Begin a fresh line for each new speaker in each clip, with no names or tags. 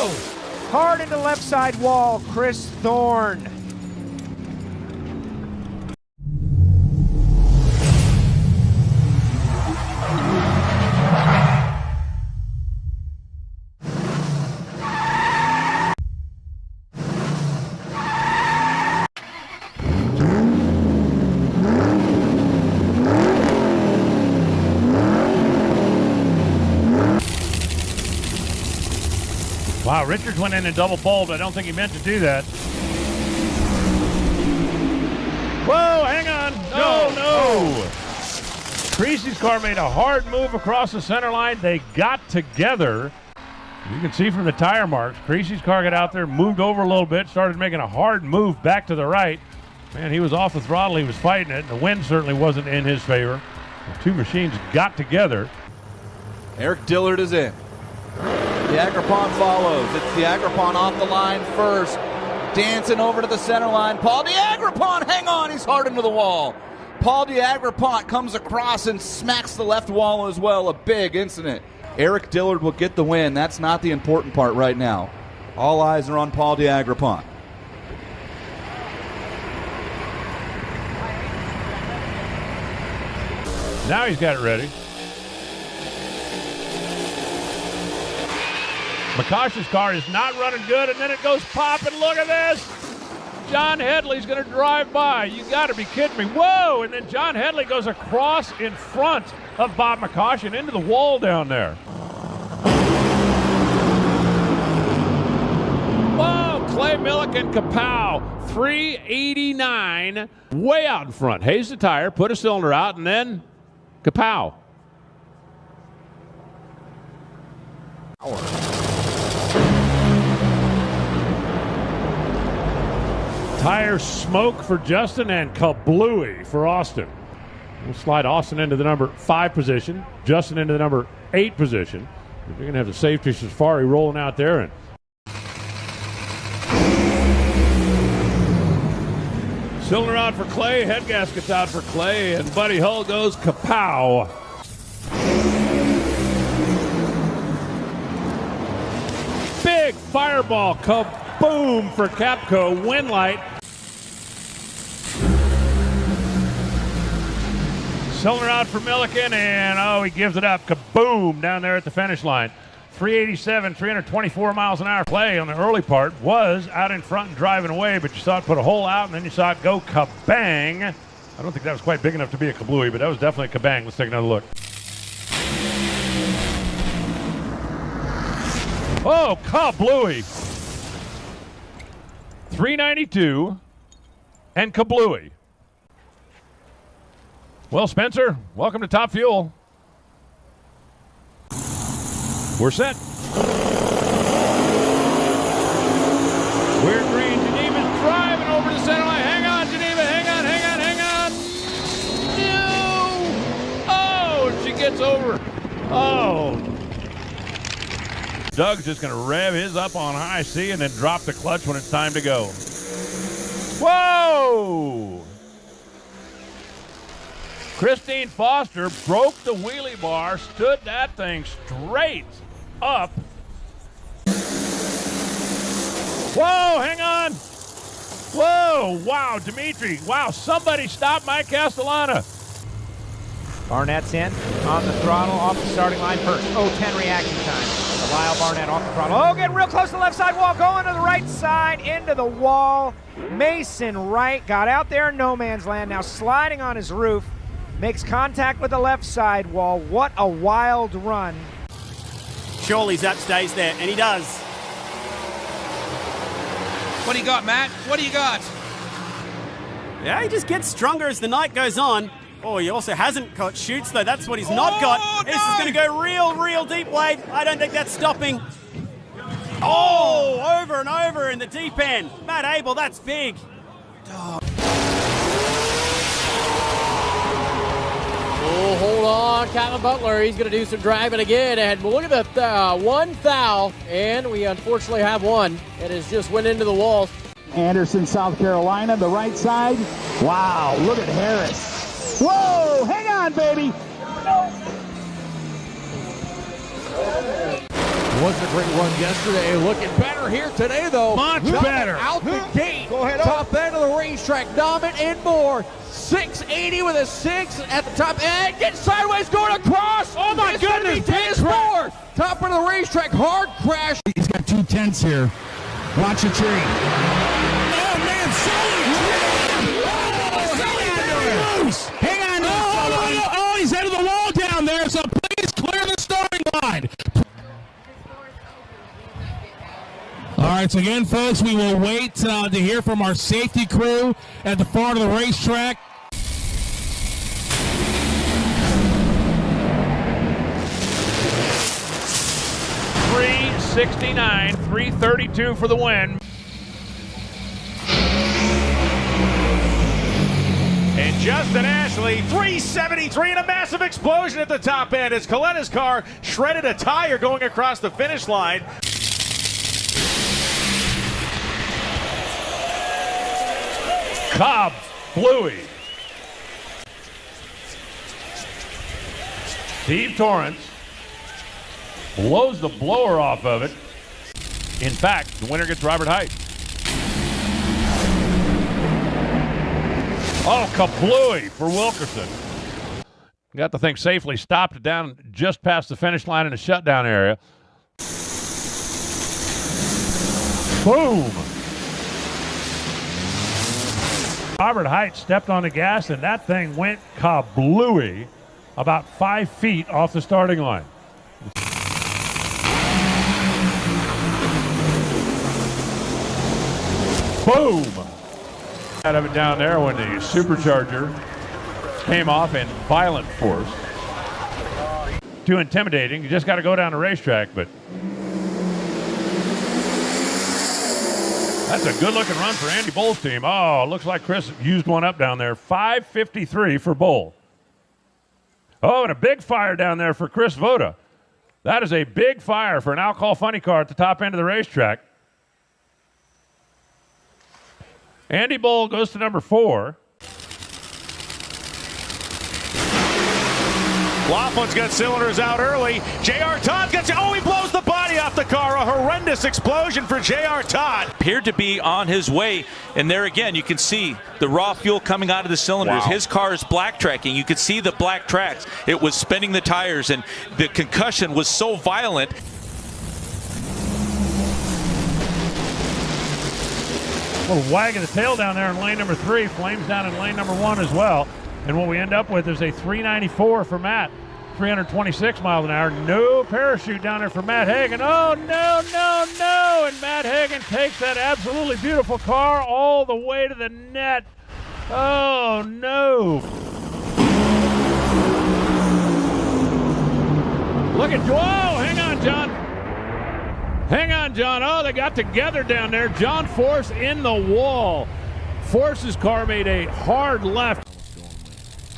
Whoa! Hard into left side wall, Chris Thorne.
Wow, Richards went in and double bowled. I don't think he meant to do that. Whoa, hang on. No. Creasy's car made a hard move across the center line. They got together. You can see from the tire marks, Creasy's car got out there, moved over a little bit, started making a hard move back to the right. Man, he was off the throttle. He was fighting it. The wind certainly wasn't in his favor. The two machines got together.
Eric Dillard is in. The Agripon follows. It's the Agripon off the line first. Dancing over to the center line. Paul Agripon, hang on, he's hard into the wall. Paul Agripon comes across and smacks the left wall as well. A big incident. Eric Dillard will get the win. That's not the important part right now. All eyes are on Paul Agripon.
Now he's got it ready. McCosh's car is not running good, and then it goes pop, and look at this. John Headley's going to drive by. You got to be kidding me. Whoa, and then John Headley goes across in front of Bob McCosh and into the wall down there. Whoa, Clay Millick and Kapow, 389, way out in front. Haze the tire, put a cylinder out, and then Kapow. Tire smoke for Justin and kablooey for Austin. We'll slide Austin into the number 5 position, Justin into the number 8 position. You're going to have the safety Safari rolling out there. And cylinder out for Clay, head gaskets out for Clay, and Buddy Hull goes kapow. Big fireball, kaboom for Capco, Winlight. Cylinder out for Milliken, and he gives it up. Kaboom down there at the finish line. 387, 324 miles an hour. Clay on the early part was out in front and driving away, but you saw it put a hole out, and then you saw it go kabang. I don't think that was quite big enough to be a kablooey, but that was definitely a kabang. Let's take another look. Oh, kablooey. 392 and kablooey. Well, Spencer, welcome to Top Fuel. We're set. We're green. Geneva's driving over the center line. Hang on, Geneva. Hang on. No. Oh, she gets over. Oh. Doug's just going to rev his up on high C and then drop the clutch when it's time to go. Whoa! Christine Foster broke the wheelie bar, stood that thing straight up. Whoa, hang on. Whoa, wow, Dimitri. Wow, somebody stop Mike Castellana.
Barnett's in on the throttle off the starting line first. 0-10 reaction time. Lyle Barnett off the throttle. Oh, getting real close to the left side wall. Going to the right side into the wall. Mason Wright got out there in no man's land. Now sliding on his roof. Makes contact with the left side wall. What a wild run.
Surely Zap stays there, and he does.
What do you got, Matt? What do you got?
Yeah, he just gets stronger as the night goes on. Oh, he also hasn't got shoots, though. That's what he's not got.
No.
This is going to go real deep, Wade. I don't think that's stopping. Oh, over and over in the deep end. Matt Abel, that's big.
Oh, hold on, Captain Butler. He's going to do some driving again. And look at that one foul. And we unfortunately have one. It has just went into the walls.
Anderson, South Carolina, the right side. Wow, look at Harris. Whoa, hang on, baby.
Wasn't a great run yesterday. Looking better here today, though.
Much
Coming
better.
Out the gate.
Go ahead,
Top end of the racetrack. Dominant and more. 680 with a 6 at the top end. Getting sideways, going across.
Oh, my
It's gonna
goodness,
be 10
big crash.
more. Top end of the racetrack. Hard crash.
He's got 2 tenths here. Watch the tree.
Oh, man,
Hang on to it.
Oh, he's headed the wall down there, so please clear the starting line. All right, so again, folks, we will wait to hear from our safety crew at the far of the racetrack.
.369, 332 for the win.
And Justin Ashley, 373, and a massive explosion at the top end as Coletta's car shredded a tire going across the finish line.
Cobb, Bluey. Steve Torrance blows the blower off of it. In fact, the winner gets Robert Height. Oh, kablooey for Wilkerson. Got the thing safely stopped down just past the finish line in the shutdown area. Boom! Robert Height stepped on the gas and that thing went kablooey about 5 feet off the starting line. Boom! Out of it down there when the supercharger came off in violent force. Too intimidating. You just got to go down the racetrack, but that's a good-looking run for Andy Bull's team. Oh, looks like Chris used one up down there. 5:53 for Bull. Oh, and a big fire down there for Chris Voda. That is a big fire for an alcohol funny car at the top end of the racetrack. Andy Bull goes to number 4.
Laughlin's got cylinders out early. J.R. Todd's got... Oh, he blows the body off the car. A horrendous explosion for J.R. Todd.
Appeared to be on his way, and there again you can see the raw fuel coming out of the cylinders.
Wow.
His car is black tracking. You could see the black tracks. It was spinning the tires, and the concussion was so violent.
A little wag of the tail down there in lane number 3. Flames down in lane number 1 as well. And what we end up with is a 394 for Matt. 326 miles an hour. No parachute down there for Matt Hagan. Oh, no, no, no. And Matt Hagan takes that absolutely beautiful car all the way to the net. Oh, no. Look at, whoa, hang on, John. Hang on, John. Oh, they got together down there. John Force in the wall. Force's car made a hard left.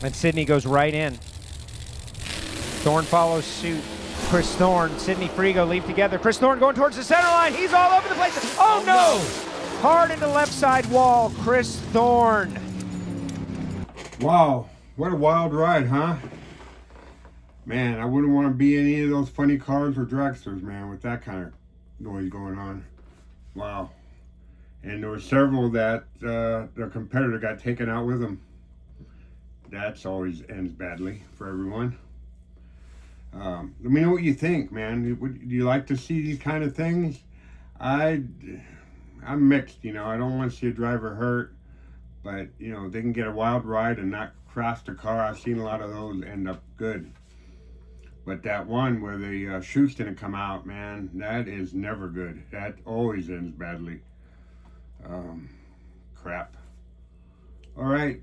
And Sydney goes right in. Thorne follows suit. Chris Thorne, Sidney Frigo leave together. Chris Thorne going towards the center line. He's all over the place. Oh, no! Hard into left side wall. Chris Thorne.
Wow, what a wild ride, huh? Man, I wouldn't want to be any of those funny cars or dragsters, man, with that kind of noise going on. Wow. And there were several that their competitor got taken out with them. That's always ends badly for everyone. Let me know what you think, man. Do you like to see these kind of things? I'm mixed, you know. I don't want to see a driver hurt, but, you know, they can get a wild ride and not crash the car. I've seen a lot of those end up good. But that one where the chutes didn't come out, man, that is never good. That always ends badly. Crap. All right.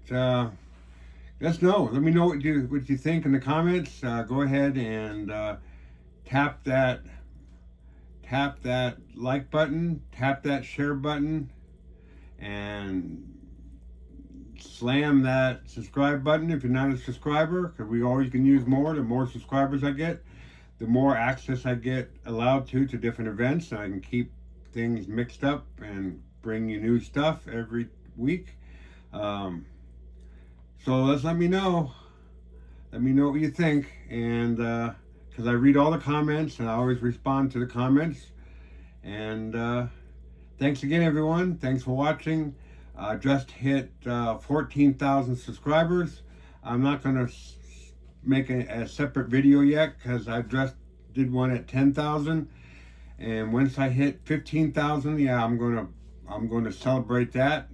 Let us know. Let me know what you think in the comments. Go ahead and tap that like button, tap that share button, and slam that subscribe button if you're not a subscriber, because we always can use more. The more subscribers I get, the more access I get allowed to different events, and I can keep things mixed up and bring you new stuff every week. So let me know what you think, and because I read all the comments and I always respond to the comments. And thanks again, everyone. Thanks for watching. Just hit 14,000 subscribers. I'm not going to make a separate video yet because I just did one at 10,000. And once I hit 15,000, yeah, I'm going to celebrate that.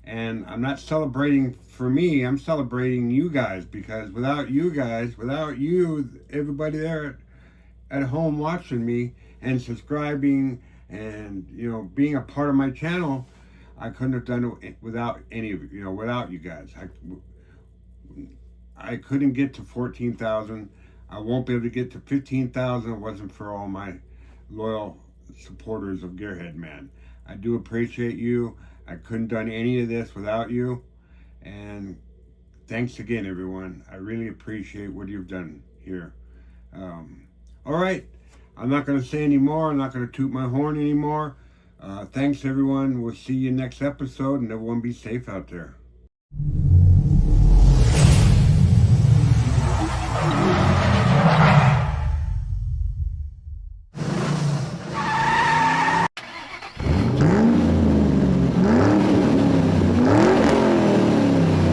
And I'm not celebrating for me, I'm celebrating you guys, because without you guys, without you, everybody there at home watching me and subscribing and, you know, being a part of my channel, I couldn't have done it without any of you know, without you guys. I couldn't get to 14,000. I won't be able to get to 15,000 if it wasn't for all my loyal supporters of Gearhead, man. I do appreciate you. I couldn't done any of this without you. And thanks again, everyone. I really appreciate what you've done here. All right. I'm not going to say any more. I'm not going to toot my horn anymore. Thanks, everyone. We'll see you next episode, and everyone be safe out there.